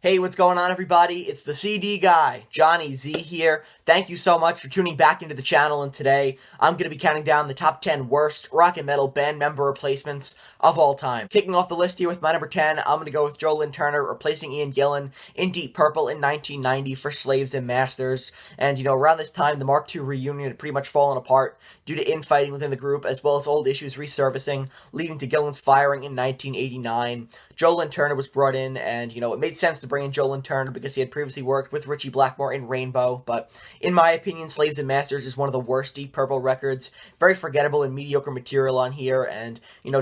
Hey, what's going on, everybody? It's the CD guy, Johnny Z here. Thank you so much for tuning back into the channel, and today I'm going to be counting down the top 10 worst rock and metal band member replacements of all time. Kicking off the list here with my number 10, I'm going to go with Lynn replacing Ian Gillan in Deep Purple in 1990 for Slaves and Masters. And, around this time, the Mark II reunion had pretty much fallen apart due to infighting within the group, as well as old issues resurfacing, leading to Gillan's firing in 1989. Lynn was brought in, and, it made sense to bring in Lynn because he had previously worked with Ritchie Blackmore in Rainbow, but in my opinion, Slaves and Masters is one of the worst Deep Purple records. Very forgettable and mediocre material on here, and, Lynn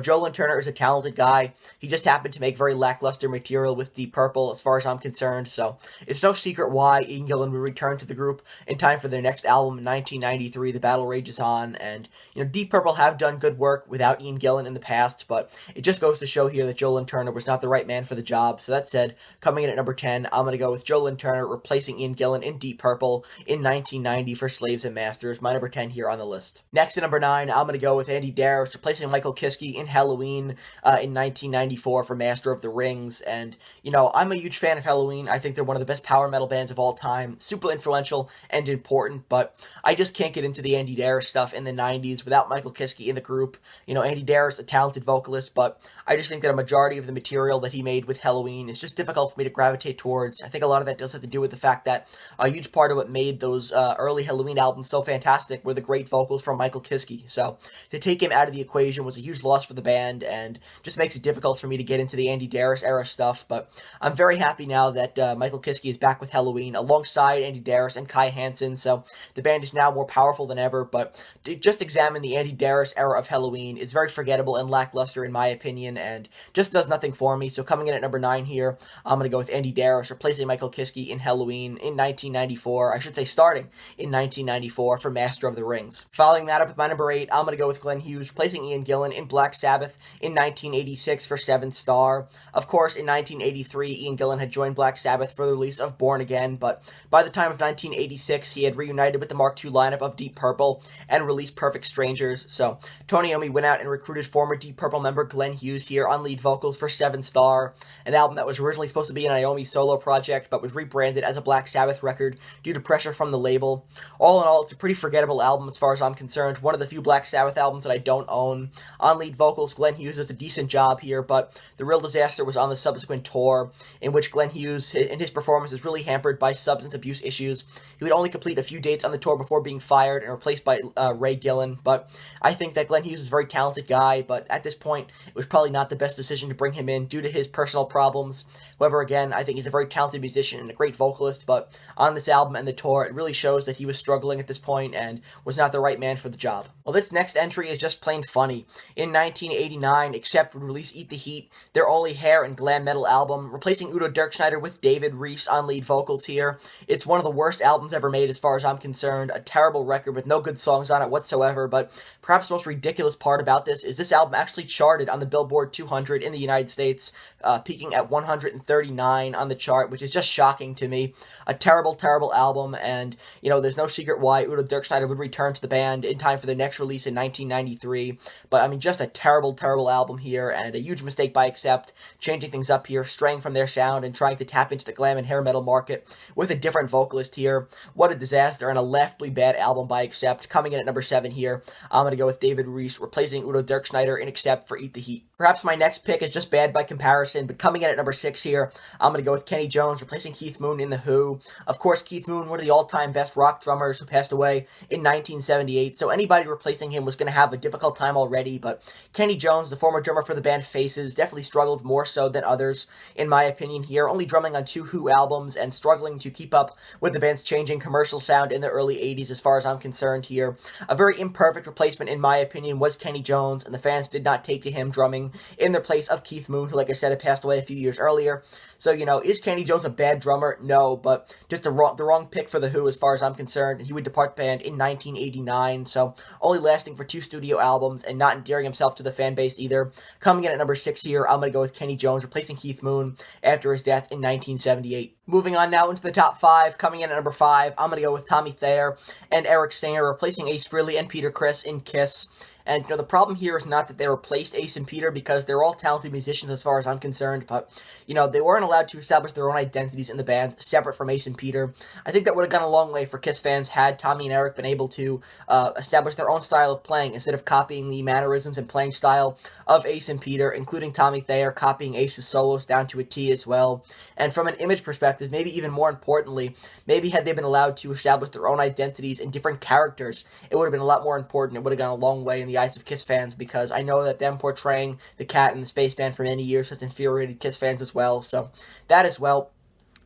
is a talented guy. He just happened to make very lackluster material with Deep Purple, as far as I'm concerned, so it's no secret why Ian Gillan would return to the group in time for their next album in 1993, The Battle Rages On, and, Deep Purple have done good work without Ian Gillan in the past, but it just goes to show here that Lynn was not the right man for the job. So that said, coming in at number 10, I'm going to go with Lynn replacing Ian Gillan in Deep Purple in 1990 for Slaves and Masters, my number 10 here on the list. Next at number 9, I'm going to go with Deris replacing Michael Kiske in Helloween in 1994 for Master of the Rings. And, I'm a huge fan of Helloween. I think they're one of the best power metal bands of all time. Super influential and important, but I just can't get into the Deris stuff in the 90s without Michael Kiske in the group. Deris, a talented vocalist, but I just think that a majority of the material that he made with Helloween is just difficult for me to gravitate towards. I think a lot of that does have to do with the fact that a huge part of what made those early Helloween albums so fantastic were the great vocals from Michael Kiske. So to take him out of the equation was a huge loss for the band, and just makes it difficult for me to get into the Deris era stuff. But I'm very happy now that Michael Kiske is back with Helloween alongside Deris and Kai Hansen. So the band is now more powerful than ever. But to just examine the Deris era of Helloween is very forgettable and lackluster in my opinion, and just does nothing for me. So coming in at number 9 here, I'm going to go with Deris replacing Michael Kiske in Helloween in 1994. I should say starting in 1994 for Master of the Rings. Following that up with my number 8, I'm going to go with Glenn Hughes replacing Ian Gillan in Black Sabbath in 1986 for Seventh Star. Of course, in 1983, Ian Gillan had joined Black Sabbath for the release of Born Again, but by the time of 1986, he had reunited with the Mark II lineup of Deep Purple and released Perfect Strangers. So Tony Iommi went out and recruited former Deep Purple member Glenn Hughes here on lead vocals for Seventh Star, an album that was originally supposed to be an Iommi solo project, but was rebranded as a Black Sabbath record due to pressure from the label. All in all, it's a pretty forgettable album as far as I'm concerned. One of the few Black Sabbath albums that I don't own. On lead vocals, Glenn Hughes does a decent job here, but the real disaster was on the subsequent tour, in which Glenn Hughes and his performance was really hampered by substance abuse issues. He would only complete a few dates on the tour before being fired and replaced by Ray Gillan, but I think that Glenn Hughes is a very talented guy, but at this point, it was probably not the best decision to bring him in due to his personal problems. However, again, I think he's a very talented musician and a great vocalist, but on this album and the tour, it really shows that he was struggling at this point and was not the right man for the job. Well, this next entry is just plain funny. In 1989, Accept would release Eat the Heat, their only hair and glam metal album, replacing Udo Dirkschneider with David Reece on lead vocals here. It's one of the worst albums ever made as far as I'm concerned, a terrible record with no good songs on it whatsoever, but perhaps the most ridiculous part about this is this album actually charted on the Billboard 200 in the United States, peaking at 139 on the chart, which is just shocking to me. A terrible, terrible album, and, there's no secret why Udo Dirkschneider would return to the band in time for their next release in 1993, but, just a terrible, terrible album here, and a huge mistake by Accept, changing things up here, straying from their sound, and trying to tap into the glam and hair metal market with a different vocalist here. What a disaster, and a laughably bad album by Accept. Coming in at number 7 here, I'm going to go with David Reece replacing Udo Dirkschneider in Accept for Eat the Heat. Perhaps my next pick is just bad by comparison, but coming in at number 6 here, I'm going to go with Kenney Jones replacing Keith Moon in The Who. Of course, Keith Moon, one of the all-time best rock drummers who passed away in 1978, so anybody replacing him was going to have a difficult time already, but Kenney Jones, the former drummer for the band Faces, definitely struggled more so than others, in my opinion here, only drumming on 2 Who albums and struggling to keep up with the band's changing commercial sound in the early 80s as far as I'm concerned here. A very imperfect replacement, in my opinion, was Kenney Jones, and the fans did not take to him drumming in the place of Keith Moon, who, like I said, had passed away a few years earlier. So, is Kenney Jones a bad drummer? No, but just the wrong pick for The Who as far as I'm concerned. He would depart the band in 1989, so only lasting for 2 studio albums and not endearing himself to the fan base either. Coming in at number 6 here, I'm going to go with Kenney Jones replacing Keith Moon after his death in 1978. Moving on now into the top 5, coming in at number 5, I'm going to go with Tommy Thayer and Eric Singer replacing Ace Frehley and Peter Criss in Kiss. And, the problem here is not that they replaced Ace and Peter, because they're all talented musicians as far as I'm concerned, but, they weren't allowed to establish their own identities in the band, separate from Ace and Peter. I think that would have gone a long way for Kiss fans had Tommy and Eric been able to establish their own style of playing, instead of copying the mannerisms and playing style of Ace and Peter, including Tommy Thayer copying Ace's solos down to a T as well. And from an image perspective, maybe even more importantly, maybe had they been allowed to establish their own identities and different characters, it would have been a lot more important. It would have gone a long way in the eyes of Kiss fans, because I know that them portraying the Cat and the Spaceman for many years has infuriated Kiss fans as well. So that as well,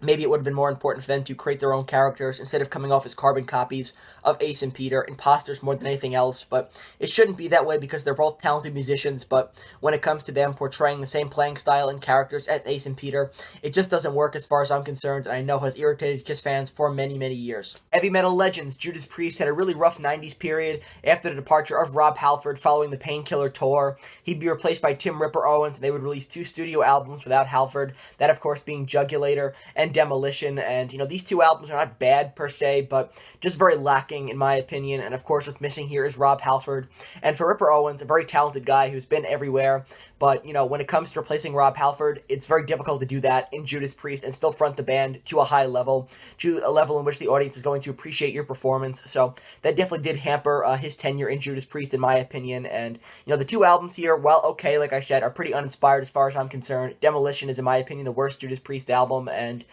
maybe it would have been more important for them to create their own characters instead of coming off as carbon copies of Ace and Peter, imposters more than anything else. But it shouldn't be that way, because they're both talented musicians, but when it comes to them portraying the same playing style and characters as Ace and Peter, it just doesn't work as far as I'm concerned, and I know has irritated Kiss fans for many, many years. Heavy metal legends Judas Priest had a really rough 90s period after the departure of Rob Halford following the Painkiller tour. He'd be replaced by Tim Ripper Owens, and they would release 2 studio albums without Halford, that of course being Jugulator and Demolition. And these 2 albums are not bad per se, but just very lacking in my opinion. And of course what's missing here is Rob Halford. And for Ripper Owens, a very talented guy who's been everywhere, but, when it comes to replacing Rob Halford, it's very difficult to do that in Judas Priest and still front the band to a high level, to a level in which the audience is going to appreciate your performance. So that definitely did hamper his tenure in Judas Priest, in my opinion. And, the 2 albums here, while okay, like I said, are pretty uninspired as far as I'm concerned. Demolition is, in my opinion, the worst Judas Priest album. And,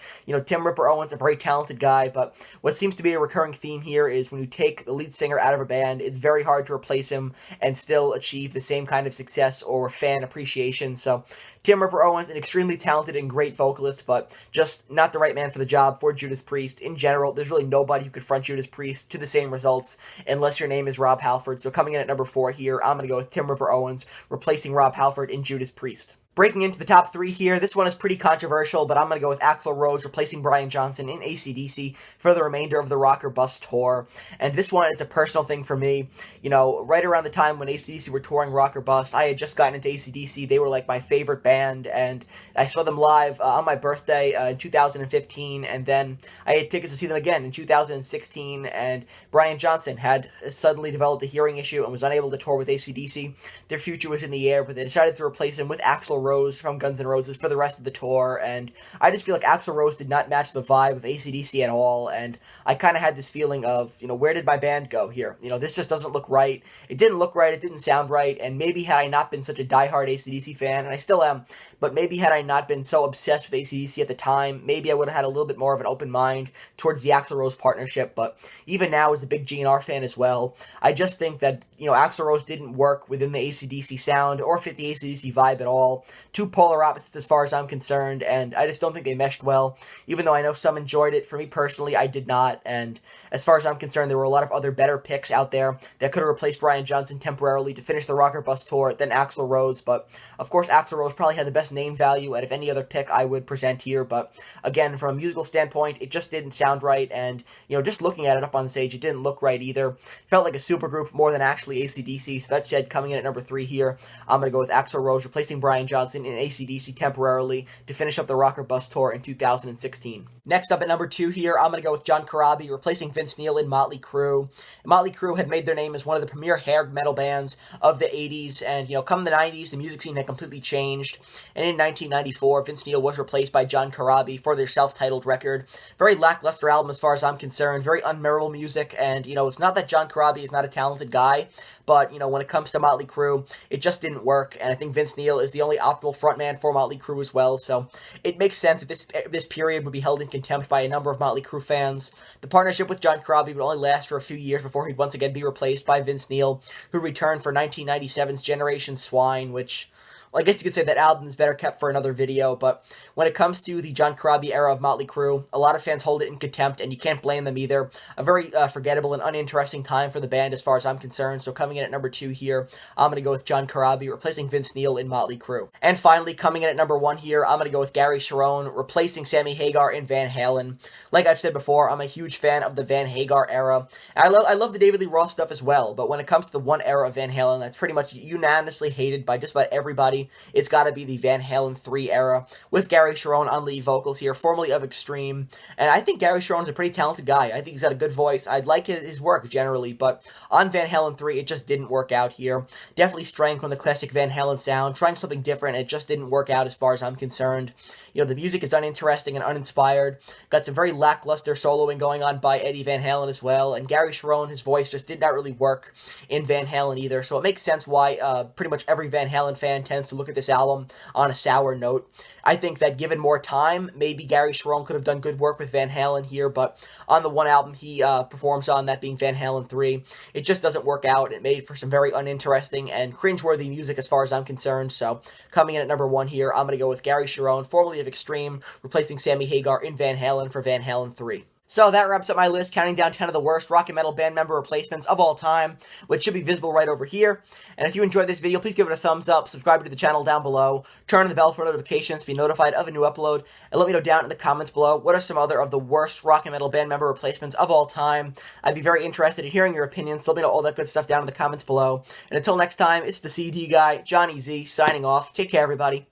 Tim Ripper Owens, a very talented guy, but what seems to be a recurring theme here is when you take the lead singer out of a band, it's very hard to replace him and still achieve the same kind of success or fan appreciation. So Tim Ripper Owens, an extremely talented and great vocalist, but just not the right man for the job for Judas Priest. In general, there's really nobody who could front Judas Priest to the same results unless your name is Rob Halford. So coming in at number 4 here, I'm going to go with Tim Ripper Owens, replacing Rob Halford in Judas Priest. Breaking into the top 3 here, this one is pretty controversial, but I'm going to go with Axl Rose replacing Brian Johnson in ACDC for the remainder of the Rock or Bust tour. And this one, it's a personal thing for me. Right around the time when ACDC were touring Rock or Bust, I had just gotten into ACDC. They were like my favorite band, and I saw them live on my birthday in 2015, and then I had tickets to see them again in 2016, and Brian Johnson had suddenly developed a hearing issue and was unable to tour with ACDC. Their future was in the air, but they decided to replace him with Axl Rose from Guns N' Roses for the rest of the tour, and I just feel like Axl Rose did not match the vibe of ACDC at all, and I kind of had this feeling of, where did my band go here? This just doesn't look right. It didn't look right, it didn't sound right, and maybe had I not been such a diehard ACDC fan, and I still am, but maybe had I not been so obsessed with ACDC at the time, maybe I would have had a little bit more of an open mind towards the Axl Rose partnership. But even now, as a big GNR fan as well, I just think that, Axl Rose didn't work within the ACDC sound or fit the ACDC vibe at all. 2 polar opposites as far as I'm concerned, and I just don't think they meshed well, even though I know some enjoyed it. For me personally, I did not, and as far as I'm concerned, there were a lot of other better picks out there that could have replaced Brian Johnson temporarily to finish the Rock or Bust tour than Axl Rose. But of course, Axl Rose probably had the best name value out of any other pick I would present here. But again, from a musical standpoint, it just didn't sound right, and just looking at it up on stage, it didn't look right either. It felt like a supergroup more than actually ACDC. So that said, coming in at number 3 here, I'm going to go with Axl Rose replacing Brian Johnson in ACDC temporarily to finish up the Rock or Bust tour in 2016. Next up at number 2 here, I'm going to go with Jon Corabi replacing Vince Neil in Motley Crue. Motley Crue had made their name as one of the premier hair metal bands of the 80s, and come the 90s, the music scene had completely changed, and in 1994, Vince Neil was replaced by Jon Corabi for their self-titled record. Very lackluster album as far as I'm concerned, very unmemorable music, and it's not that Jon Corabi is not a talented guy, but when it comes to Motley Crue, it just didn't work, and I think Vince Neil is the only optimal frontman for Motley Crue as well, so it makes sense that this period would be held in contempt by a number of Motley Crue fans. The partnership with Jon Corabi would only last for a few years before he'd once again be replaced by Vince Neil, who returned for 1997's Generation Swine, which, well, I guess you could say that album is better kept for another video, but when it comes to the Jon Corabi era of Motley Crue, a lot of fans hold it in contempt, and you can't blame them either. A very forgettable and uninteresting time for the band as far as I'm concerned, so coming in at number 2 here, I'm going to go with Jon Corabi replacing Vince Neil in Motley Crue. And finally, coming in at number 1 here, I'm going to go with Gary Cherone replacing Sammy Hagar in Van Halen. Like I've said before, I'm a huge fan of the Van Hagar era. I love the David Lee Roth stuff as well, but when it comes to the one era of Van Halen that's pretty much unanimously hated by just about everybody me, it's got to be the Van Halen 3 era, with Gary Cherone on lead vocals here, formerly of Extreme. And I think Gary Cherone's a pretty talented guy. I think he's got a good voice. I'd like his work generally, but on Van Halen 3, it just didn't work out here. Definitely straying from the classic Van Halen sound, trying something different, it just didn't work out as far as I'm concerned. You know, the music is uninteresting and uninspired. Got some very lackluster soloing going on by Eddie Van Halen as well, and Gary Cherone, his voice just did not really work in Van Halen either, so it makes sense why pretty much every Van Halen fan tends to look at this album on a sour note. I think that given more time, maybe Gary Cherone could have done good work with Van Halen here, but on the one album he performs on, that being Van Halen 3, it just doesn't work out. It made for some very uninteresting and cringeworthy music as far as I'm concerned, so coming in at number 1 here, I'm going to go with Gary Cherone, formerly of Extreme, replacing Sammy Hagar in Van Halen for Van Halen 3. So that wraps up my list, counting down 10 of the worst rock and metal band member replacements of all time, which should be visible right over here. And if you enjoyed this video, please give it a thumbs up, subscribe to the channel down below, turn on the bell for notifications to be notified of a new upload, and let me know down in the comments below what are some other of the worst rock and metal band member replacements of all time. I'd be very interested in hearing your opinions, so let me know all that good stuff down in the comments below. And until next time, it's the CD guy, Johnny Z, signing off. Take care, everybody.